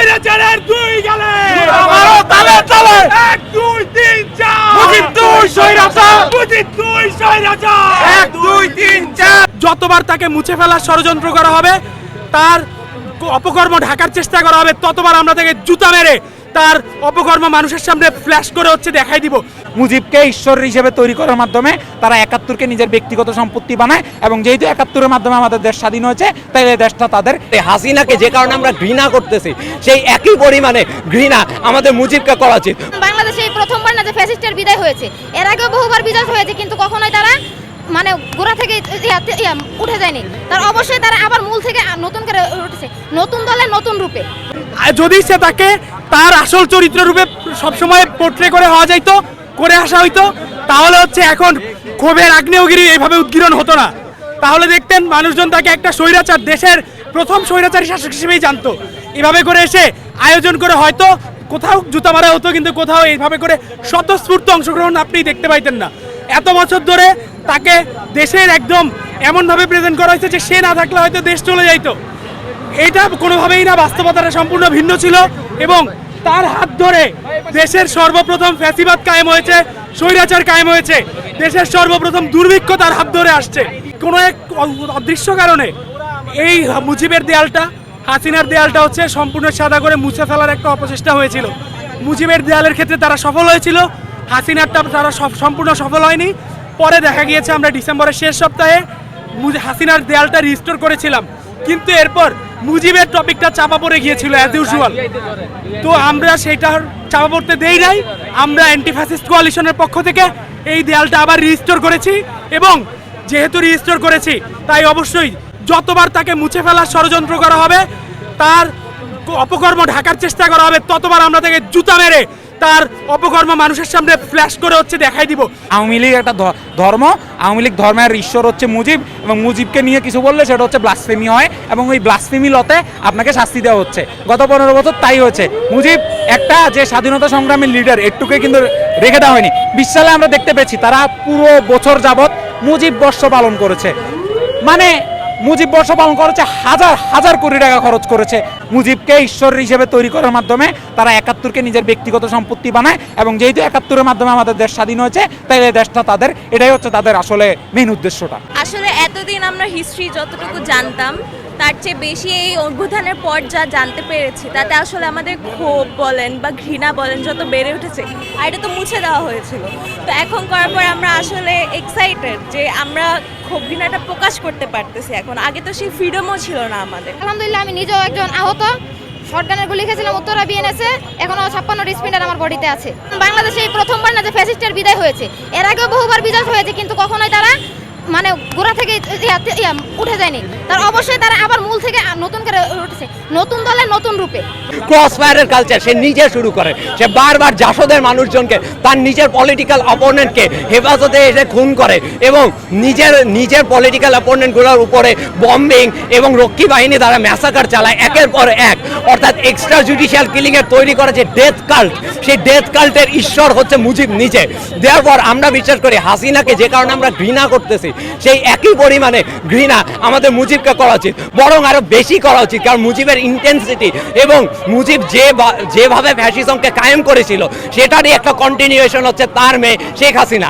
স্বৈরাচারের দুই গালে আমারও তালে তালে 1 2 3 4 মুজিব দুই স্বৈরাচার মুজিব দুই স্বৈরাচার 1 2 3 4 যতবার তাকে মুছে ফেলার ষড়যন্ত্র করা হবে, তার অপকর্ম ঢাকার চেষ্টা করা হবে, ততবার আমরা তাকে জুতা মেরে তার অপকর্ম মানুষের সামনে ফ্ল্যাশ করে হচ্ছে দেখাই দিব। মুজিবকে ঈশ্বর হিসেবে তৈরি করার মাধ্যমে তারা ৭১কে নিজের ব্যক্তিগত সম্পত্তি বানায়, এবং যেহেতু ৭১-এর মাধ্যমে আমাদের দেশ স্বাধীন হয়েছে, তাই এই দেশটা তাদের। হাসিনাকে যে কারণে আমরা ঘৃণা করতেছি, সেই একই পরিমাণে ঘৃণা আমাদের মুজিবকে করা উচিত। বাংলাদেশে এই প্রথমবার না যে ফ্যাসিস্টের বিদায় হয়েছে, এর আগেও বহুবার বিদায় হয়েছে, কিন্তু কখনোই তারা মানে গোড়া থেকে উঠে যায়নি। তার অবশ্যই তারা আবার মূল থেকে নতুন করে উঠেছে, নতুন দলে নতুন রূপে। যদি সে তাকে তার আসল চরিত্র রূপে সবসময় পোর্ট্রে করে হওয়া যাইতো, করে আসা হইতো, তাহলে হচ্ছে এখন ক্ষোভের আগ্নেয়গিরি এইভাবে উদ্গীরণ হতো না। তাহলে দেখতেন মানুষজন তাকে একটা স্বৈরাচার, দেশের প্রথম স্বৈরাচারী শাসক হিসেবেই জানতো। এভাবে করে এসে আয়োজন করে হয়তো কোথাও জুতা মারা হতো, কিন্তু কোথাও এইভাবে করে স্বতঃস্ফূর্ত অংশগ্রহণ আপনি দেখতে পাইতেন না। এত বছর ধরে তাকে দেশের একদম এমনভাবে প্রেজেন্ট করা হয়েছে যে সে না থাকলে হয়তো দেশ চলে যাইতো। এটা কোনোভাবেই না, বাস্তবতাটা সম্পূর্ণ ভিন্ন ছিল। এবং তার হাত ধরে দেশের সর্বপ্রথম ফ্যাসিবাদ কায়েম হয়েছে, স্বৈরাচার কায়েম হয়েছে, দেশের সর্বপ্রথম দুর্ভিক্ষ তার হাত ধরে আসছে। কোনো এক অদৃশ্য কারণে এই মুজিবের দেয়ালটা, হাসিনার দেয়ালটা হচ্ছে সম্পূর্ণ সাদা করে মুছে ফেলার একটা অপচেষ্টা হয়েছিল। মুজিবের দেয়ালের ক্ষেত্রে তারা সফল হয়েছিল, হাসিনারটা তারা সম্পূর্ণ সফল হয়নি। পরে দেখা গিয়েছে আমরা ডিসেম্বরের শেষ সপ্তাহে হাসিনার দেয়ালটা রিস্টোর করেছিলাম, কিন্তু এরপর মুজিবের টপিকটা চাপা পড়ে গিয়েছিল অ্যাজ ইউজুয়াল। তো আমরা সেটা চাপা পড়তে দেই নাই। আমরা অ্যান্টি ফ্যাসিস্ট কোয়ালিশনের পক্ষ থেকে এই দেয়ালটা আবার রিস্টোর করেছি, এবং যেহেতু রিস্টোর করেছি তাই অবশ্যই যতবার তাকে মুছে ফেলার ষড়যন্ত্র করা হবে, তার অপকর্ম ঢাকার চেষ্টা করা হবে, ততবার আমরা তাকে জুতা মেরে তার অপকর্ম মানুষের সামনে ফ্ল্যাশ করে হচ্ছে দেখাই দিব। আওয়ামী লীগ একটা ধর্ম, আওয়ামী লীগ ধর্মের ঈশ্বর হচ্ছে মুজিব, এবং মুজিবকে নিয়ে কিছু বললে সেটা হচ্ছে ব্লাসফেমি হয়, এবং ওই ব্লাসফেমি লতে আপনাকে শাস্তি দেওয়া হচ্ছে। গত 15 বছর তাই হয়েছে। মুজিব একটা যে স্বাধীনতা সংগ্রামের লিডার, একটুকে কিন্তু রেখে দেওয়া হয়নি। 20 সালে আমরা দেখতে পেয়েছি তারা পুরো বছর যাবৎ মুজিব বর্ষ পালন করেছে। মানে মুজিব বর্ষ পালন করেছে, হাজার হাজার কোটি টাকা খরচ করেছে। মুজিবকে ঈশ্বর হিসেবে তৈরি করার মাধ্যমে তারা ৭১কে নিজের ব্যক্তিগত সম্পত্তি বানায়, এবং যেহেতু ৭১-এর মাধ্যমে আমাদের দেশ স্বাধীন হয়েছে, তাই এই দেশটা তাদের। এটাই হচ্ছে তাদের আসলে মেইন উদ্দেশ্যটা। আসলে এতদিন আমরা হিস্ট্রি যতটুকু জানতাম, তার চেয়ে বেশি এই অভ্যুত্থানের পর যা জানতে পেরেছি, তাতে আসলে আমাদের ক্ষোভ বলেন বা ঘৃণা বলেন যত বেড়ে উঠেছে। আর এটা তো মুছে দেওয়া হয়েছিল, তো এখন করার পর আমরা আসলে এক্সাইটেড যে আমরা ক্ষোভ ঘৃণাটা প্রকাশ করতে পারতেছি এখন। আগে তো সেই ফ্রিডমও ছিল না আমাদের। আলহামদুলিল্লাহ, আমি নিজেও একজন আহত। শর্টগানের গুলি খেয়েছিলাম উত্তরা বিএনএসে, এখনো 56 স্পিনার আমার বডিতে আছে। বাংলাদেশে এই প্রথমবার না যে ফ্যাসিস্টের বিদায় হয়েছে, এর আগেও বহুবার বিদায় হয়েছে, কিন্তু কখনোই তারা মানে গোড়া থেকে উঠে যায়নি। তার অবশ্যই তারা আবার মূল থেকে নতুন করে উঠেছে, নতুন দলে নতুন রূপে। ক্রস ফায়ারের কালচার সে নিজে শুরু করে। সে বারবার জাসদের মানুষজনকে, তার নিজের পলিটিক্যাল অপোনেন্টকে হেফাজতে এসে খুন করে, এবং নিজের পলিটিক্যাল অপোনেন্টগুলোর উপরে বম্বিং এবং রক্ষী বাহিনী দ্বারা ম্যাসাকার চালায় একের পর এক। অর্থাৎ এক্সট্রা জুডিশিয়াল কিলিংয়ের তৈরি করেছে ডেথ কাল্ট। সেই ডেথ কাল্টের ঈশ্বর হচ্ছে মুজিব নিজে। দেওয়ার পর আমরা বিশ্বাস করি হাসিনাকে যে কারণে আমরা ঘৃণা করতেছি, সেই একই পরিমাণে ঘৃণা আমাদের মুজিবকে করা উচিত, বরং আরো বেশি করা উচিত। কারণ মুজিবের ইন্টেন্সিটি এবং মুজিব যেভাবে ফ্যাসিজমকে কায়েম করেছিল, সেটারই একটা কন্টিনিউয়েশন হচ্ছে তার মেয়ে শেখ হাসিনা।